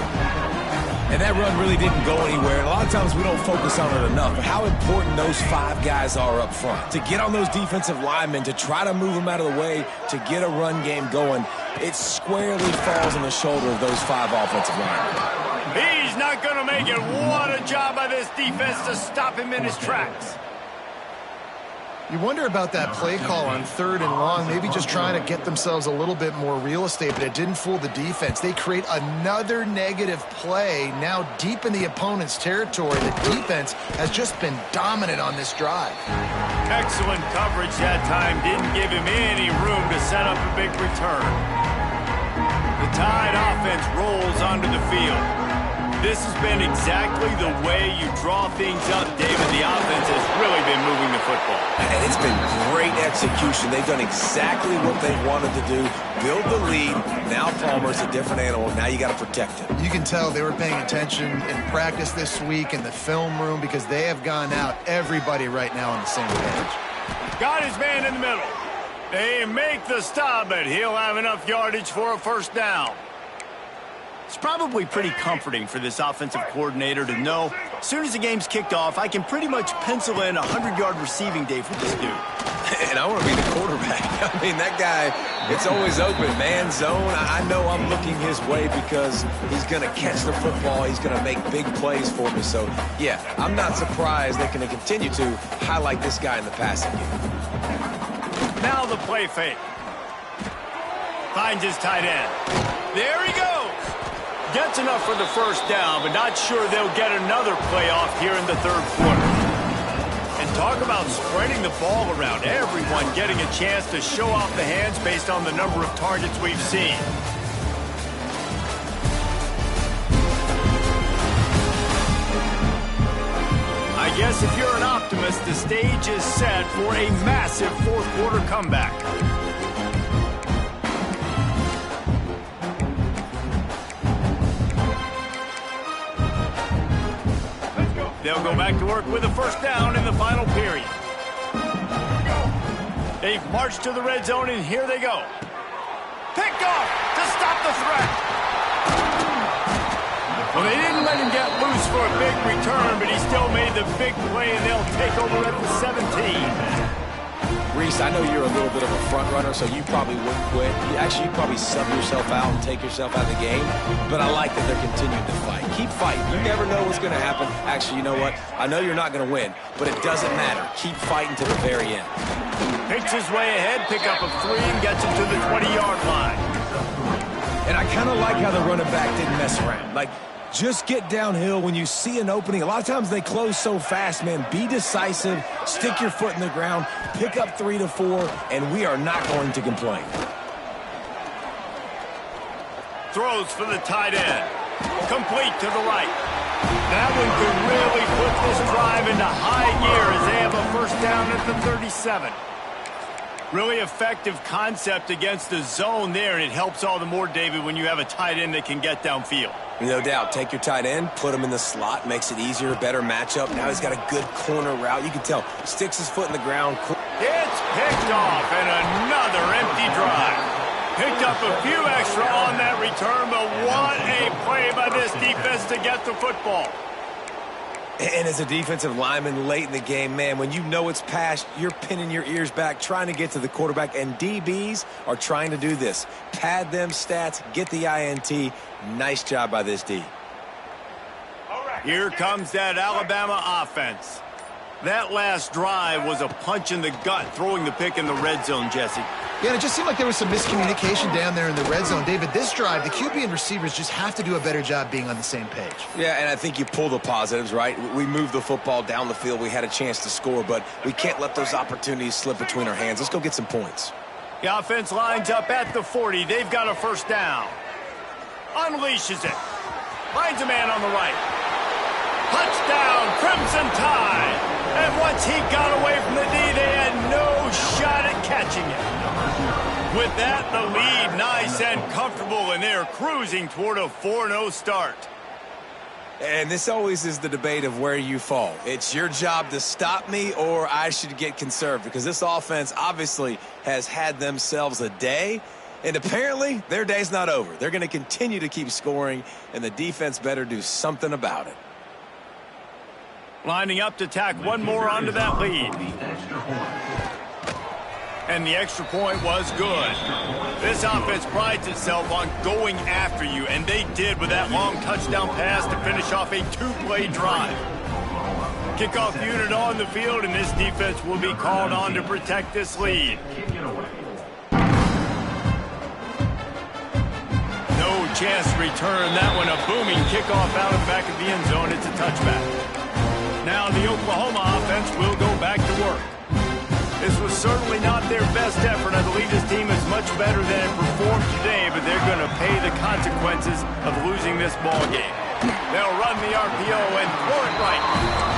And that run really didn't go anywhere. And a lot of times we don't focus on it enough. But how important those 5 guys are up front. To get on those defensive linemen, to try to move them out of the way, to get a run game going, it squarely falls on the shoulder of those 5 offensive linemen. He's not going to make it. What a job by this defense to stop him in his tracks. You wonder about that play call on 3rd and long, maybe just trying to get themselves a little bit more real estate, but it didn't fool the defense. They create another negative play now deep in the opponent's territory. The defense has just been dominant on this drive. Excellent coverage that time. Didn't give him any room to set up a big return. The Tide offense rolls onto the field. This has been exactly the way you draw things up, David. The offense has really been moving the football. And it's been great execution. They've done exactly what they wanted to do. Build the lead. Now Palmer's a different animal. Now you got to protect him. You can tell they were paying attention in practice this week in the film room because they have gone out, everybody right now on the same page. Got his man in the middle. They make the stop, but he'll have enough yardage for a first down. It's probably pretty comforting for this offensive coordinator to know as soon as the game's kicked off, I can pretty much pencil in a 100-yard receiving day for this dude. And I want to be the quarterback. I mean, that guy, it's always open. Man zone, I know I'm looking his way because he's going to catch the football. He's going to make big plays for me. So, yeah, I'm not surprised they're going to continue to highlight this guy in the passing game. Now the play fake. Finds his tight end. There he goes. Gets enough for the first down, but not sure they'll get another play off here in the 3rd quarter. And Talk about spreading the ball around. Everyone getting a chance to show off the hands based on the number of targets we've seen. I guess if you're an optimist, the stage is set for a massive fourth-quarter comeback. They'll go back to work with a first down in the final period. They've marched to the red zone, and here they go. Picked off to stop the threat. Well, they didn't let him get loose for a big return, but he still made the big play, and they'll take over at the 17. Reese, I know you're a little bit of a front runner, so you probably wouldn't quit. You'd probably sub yourself out and take yourself out of the game. But I like that they're continuing to fight. Keep fighting. You never know what's going to happen. Actually, you know what? I know you're not going to win, but it doesn't matter. Keep fighting to the very end. Picks his way ahead, pick up a 3, and gets him to the 20-yard line. And I kind of like how the running back didn't mess around. Like, just get downhill when you see an opening. A lot of times they close so fast, man. Be decisive, stick your foot in the ground, pick up 3 to 4, and we are not going to complain. Throws for the tight end. Complete to the right. That one could really put this drive into high gear as they have a first down at the 37. Really effective concept against the zone there, and it helps all the more, David, when you have a tight end that can get downfield. No doubt. Take your tight end, put him in the slot, makes it easier, better matchup. Now he's got a good corner route. You can tell. Sticks his foot in the ground. It's picked off, and another empty drive. Picked up a few extra on that return, but what a play by this defense to get the football. And as a defensive lineman late in the game, man, when you know it's past, you're pinning your ears back, trying to get to the quarterback, and DBs are trying to do this. Pad them stats, get the INT. Nice job by this D. Here comes that Alabama offense. That last drive was a punch in the gut, throwing the pick in the red zone, Jesse. Yeah, and it just seemed like there was some miscommunication down there in the red zone. David, this drive, the QB and receivers just have to do a better job being on the same page. Yeah, and I think you pull the positives, right? We moved the football down the field. We had a chance to score, but we can't let those opportunities slip between our hands. Let's go get some points. The offense lines up at the 40. They've got a first down. Unleashes it. Finds a man on the right. Touchdown, Crimson Tide. And once he got away from the D, they had no shot at catching it. With that, the lead nice and comfortable, and they're cruising toward a 4-0 start. And this always is the debate of where you fall. It's your job to stop me, or I should get conserved, because this offense obviously has had themselves a day, and apparently their day's not over. They're going to continue to keep scoring, and the defense better do something about it. Lining up to tack one more onto that lead. And the extra point was good. This offense prides itself on going after you, and they did with that long touchdown pass to finish off a 2-play drive. Kickoff unit on the field, and this defense will be called on to protect this lead. No chance to return that one. A booming kickoff out of the back of the end zone. It's a touchback. Now the Oklahoma offense will go back to work. This was certainly not their best effort. I believe this team is much better than it performed today, but they're going to pay the consequences of losing this ball game. They'll run the RPO and throw it right.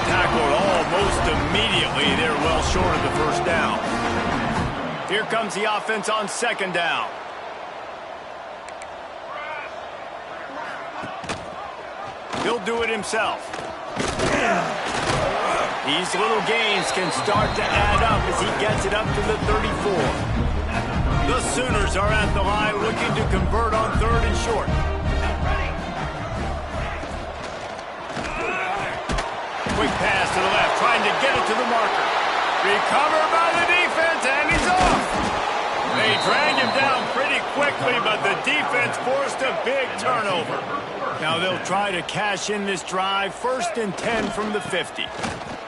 Tackled almost immediately. They're well short of the first down. Here comes the offense on second down. He'll do it himself. These little gains can start to add up as he gets it up to the 34. The Sooners are at the line looking to convert on third and short. Quick pass to the left, trying to get it to the marker. Recovered by the defense, and he's off. They drag him down pretty quickly, but the defense forced a big turnover. Now they'll try to cash in this drive. 1st and 10 from the 50.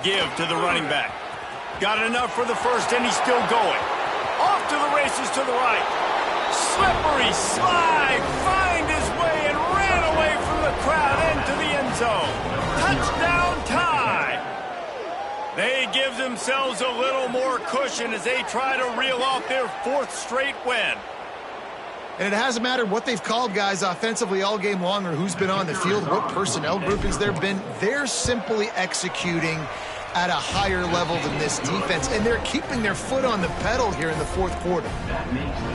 Give to the running back. Got enough for the first, and he's still going. Off to the races to the right. Slippery slide. Find his way and ran away from the crowd into the end zone. Touchdown Tide. They give themselves a little more cushion as they try to reel off their 4th straight win. And it hasn't mattered what they've called guys offensively all game long or who's been on the field, what personnel groupings there have been. They're simply executing at a higher level than this defense, and they're keeping their foot on the pedal here in the 4th quarter.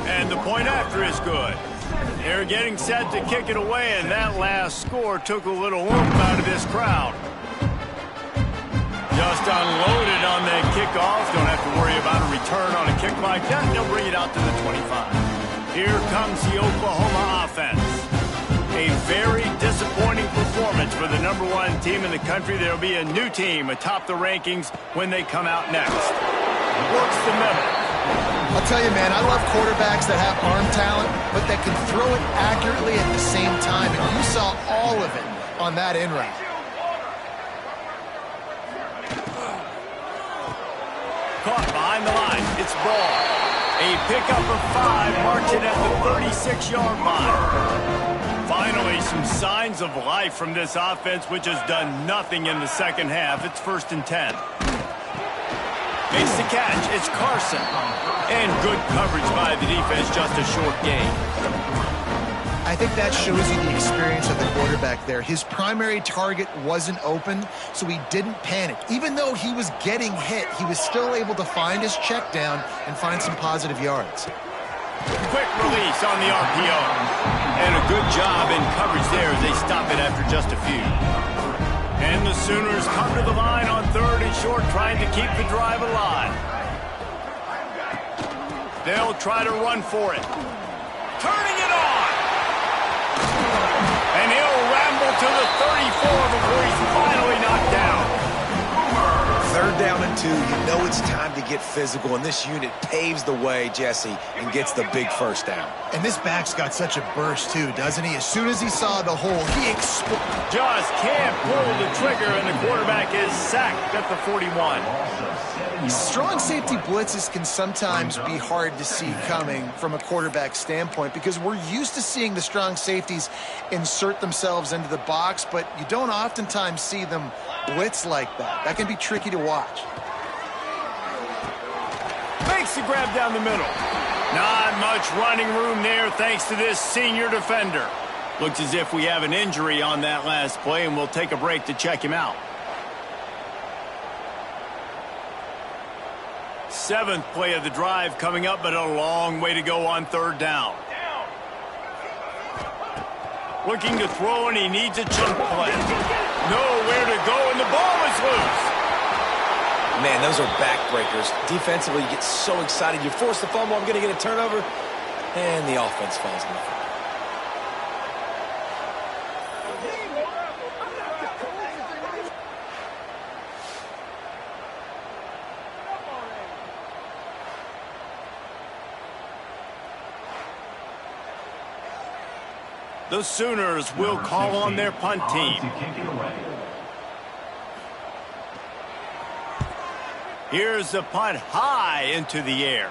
And the point after is good. They're getting set to kick it away, and that last score took a little oomph out of this crowd. Just unloaded on that kickoff. Don't have to worry about a return on a kick like that. They'll bring it out to the 25. Here comes the Oklahoma offense. A very disappointing performance for the #1 team in the country. There will be a new team atop the rankings when they come out next. Works the middle. I'll tell you, man, I love quarterbacks that have arm talent, but that can throw it accurately at the same time. And you saw all of it on that in route. Caught behind the line. It's ball. A pickup of 5 marks it at the 36-yard line. Finally, some signs of life from this offense, which has done nothing in the second half. It's 1st and 10. Makes the catch. It's Carson. And good coverage by the defense, just a short gain. I think that shows you the experience of the quarterback there. His primary target wasn't open, so he didn't panic. Even though he was getting hit, he was still able to find his check down and find some positive yards. Quick release on the RPO. And a good job in coverage there as they stop it after just a few. And the Sooners come to the line on 3rd and short, trying to keep the drive alive. They'll try to run for it. Turning it on! And he'll ramble to the 34 before he's finally knocked down. 3rd down and 2. You know it's time to get physical, and this unit paves the way, Jesse, and gets the big 1st down. And this back's got such a burst, too, doesn't he? As soon as he saw the hole, he exploded. Just can't pull the trigger, and the quarterback is sacked at the 41. Strong safety blitzes can sometimes be hard to see coming from a quarterback standpoint because we're used to seeing the strong safeties insert themselves into the box, but you don't oftentimes see them blitz like that. That can be tricky to watch. Makes the grab down the middle. Not much running room there thanks to this senior defender. Looks as if we have an injury on that last play, and we'll take a break to check him out. 7th play of the drive coming up, but a long way to go on 3rd down. Looking to throw, and he needs a chunk play. Nowhere to go, and the ball is loose. Man, those are backbreakers. Defensively, you get so excited. You force the fumble, I'm going to get a turnover, and the offense falls in the field. The Sooners will call on their punt team. Here's the punt high into the air.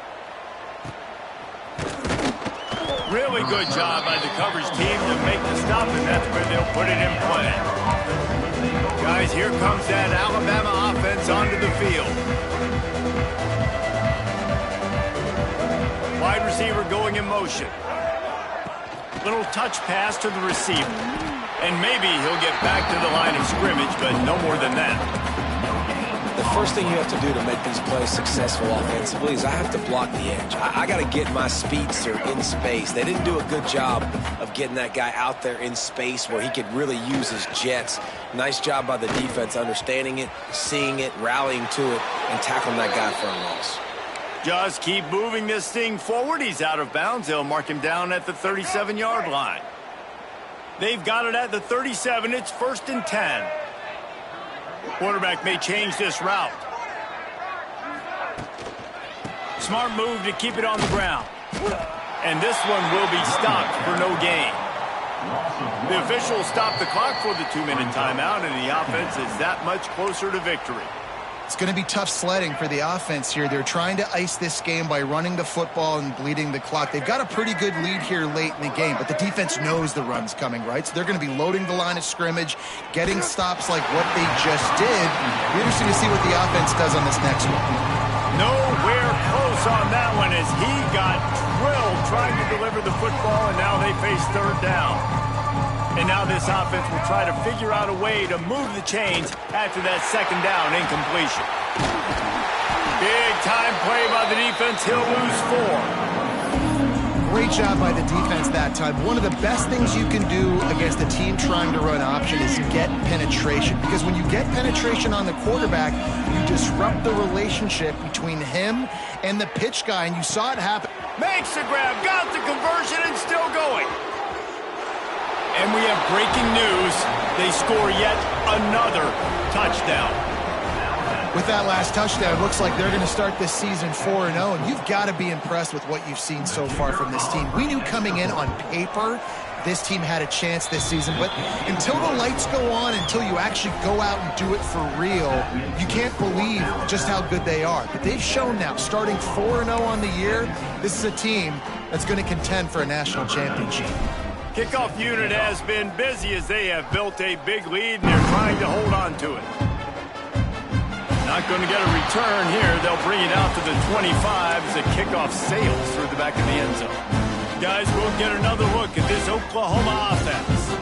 Really good job by the coverage team to make the stop, and that's where they'll put it in play. Guys, here comes that Alabama offense onto the field. Wide receiver going in motion. Little touch pass to the receiver. And maybe he'll get back to the line of scrimmage, but no more than that. The first thing you have to do to make these plays successful offensively is I have to block the edge. I got to get my speedster in space. They didn't do a good job of getting that guy out there in space where he could really use his jets. Nice job by the defense understanding it, seeing it, rallying to it, and tackling that guy for a loss. Just keep moving this thing forward. He's out of bounds. They'll mark him down at the 37-yard line. They've got it at the 37. It's 1st and 10. Quarterback may change this route. Smart move to keep it on the ground. And this one will be stopped for no gain. The officials stop the clock for the 2-minute timeout, and the offense is that much closer to victory. It's going to be tough sledding for the offense here. They're trying to ice this game by running the football and bleeding the clock. They've got a pretty good lead here late in the game, but the defense knows the run's coming, right? So they're going to be loading the line of scrimmage, getting stops like what they just did. Be interesting to see what the offense does on this next one. Nowhere close on that one as he got drilled trying to deliver the football, and now they face third down. And now this offense will try to figure out a way to move the chains after that second down incompletion. Big time play by the defense. He'll lose 4. Great job by the defense that time. One of the best things you can do against a team trying to run option is get penetration. Because when you get penetration on the quarterback, you disrupt the relationship between him and the pitch guy. And you saw it happen. Makes the grab, got the conversion, and still going. And we have breaking news. They score yet another touchdown. With that last touchdown, it looks like they're going to start this season 4-0, and you've got to be impressed with what you've seen so far from this team. We knew coming in on paper this team had a chance this season, but until the lights go on, until you actually go out and do it for real, you can't believe just how good they are. But they've shown now, starting 4-0 on the year, this is a team that's going to contend for a national championship. Kickoff unit has been busy as they have built a big lead, and they're trying to hold on to it. Not going to get a return here. They'll bring it out to the 25 as the kickoff sails through the back of the end zone. Guys, we'll get another look at this Oklahoma offense.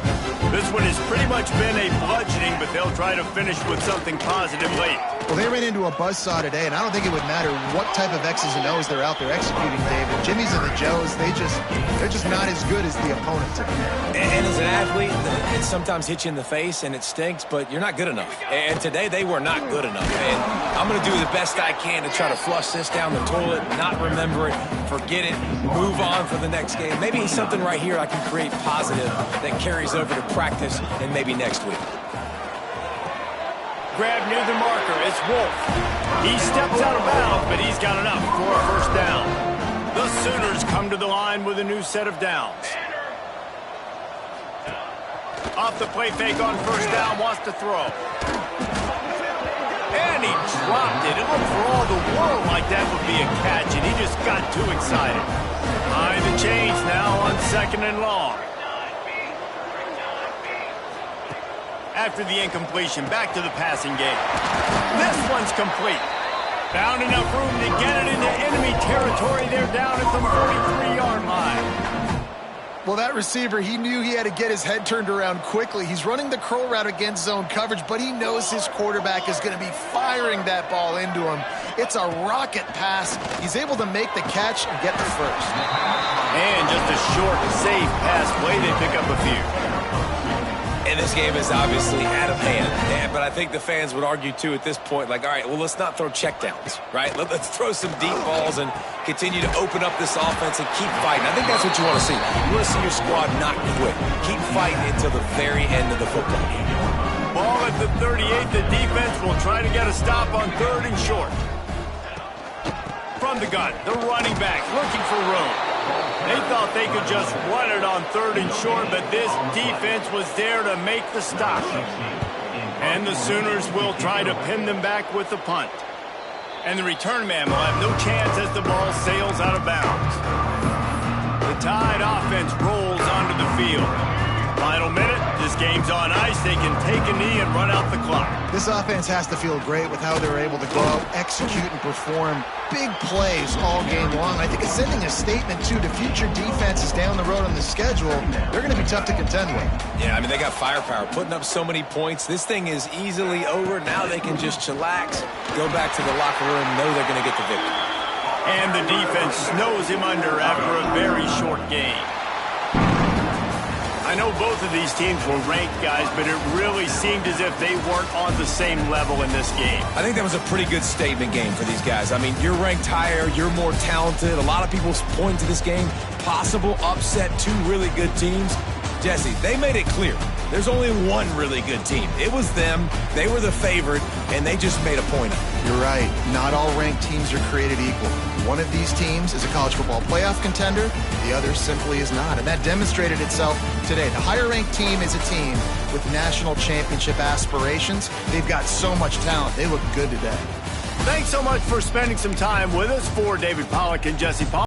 This one has pretty much been a bludgeoning, but they'll try to finish with something positive late. Well, they ran into a buzzsaw today, and I don't think it would matter what type of X's and O's they're out there executing, David. Jimmy's and the Joes, they're just not as good as the opponent today. And as an athlete, it sometimes hits you in the face, and it stinks, but you're not good enough. And today, they were not good enough. And I'm going to do the best I can to try to flush this down the toilet, not remember it, forget it, move on for the next game. Maybe something right here I can create positive that carries over to practice and maybe next week. Grab near the marker. It's Wolf. He steps out of bounds, but he's got enough for a first down. The Sooners come to the line with a new set of downs. Off the play fake on first down, wants to throw. And he dropped it. It looked for all the world like that would be a catch, and he just got too excited. Behind the chains now on second and long. After the incompletion, back to the passing game. This one's complete. Found enough room to get it into enemy territory. They're down at the 43-yard line. Well, that receiver, he knew he had to get his head turned around quickly. He's running the curl route against zone coverage, but he knows his quarterback is going to be firing that ball into him. It's a rocket pass. He's able to make the catch and get the first. And just a short, safe pass play. They pick up a few. And this game is obviously out of hand. But I think the fans would argue, too, at this point, like, all right, well, let's not throw checkdowns, right? Let's throw some deep balls and continue to open up this offense and keep fighting. I think that's what you want to see. You want to see your squad not quit. Keep fighting until the very end of the football game. Ball at the 38. The defense will try to get a stop on third and short. From the gun, the running back looking for room. They thought they could just run it on third and short, but this defense was there to make the stop. And the Sooners will try to pin them back with the punt. And the return man will have no chance as the ball sails out of bounds. The Tide offense rolls onto the field. Final minute, this game's on ice. They can take a knee and run out the clock. This offense has to feel great with how they're able to go out, execute, and perform big plays all game long. I think it's sending a statement, too, to future defenses down the road on the schedule. They're going to be tough to contend with. Yeah, I mean, they got firepower, putting up so many points. This thing is easily over. Now they can just chillax, go back to the locker room, know they're going to get the victory. And the defense snows him under after a very short game. I know both of these teams were ranked, guys, but it really seemed as if they weren't on the same level in this game. I think that was a pretty good statement game for these guys. I mean, you're ranked higher, you're more talented. A lot of people point to this game, possible upset, two really good teams. Jesse, they made it clear. There's only one really good team. It was them. They were the favorite, and they just made a point of it. You're right. Not all ranked teams are created equal. One of these teams is a college football playoff contender. The other simply is not. And that demonstrated itself today. The higher-ranked team is a team with national championship aspirations. They've got so much talent. They look good today. Thanks so much for spending some time with us. For David Pollack and Jesse Paul.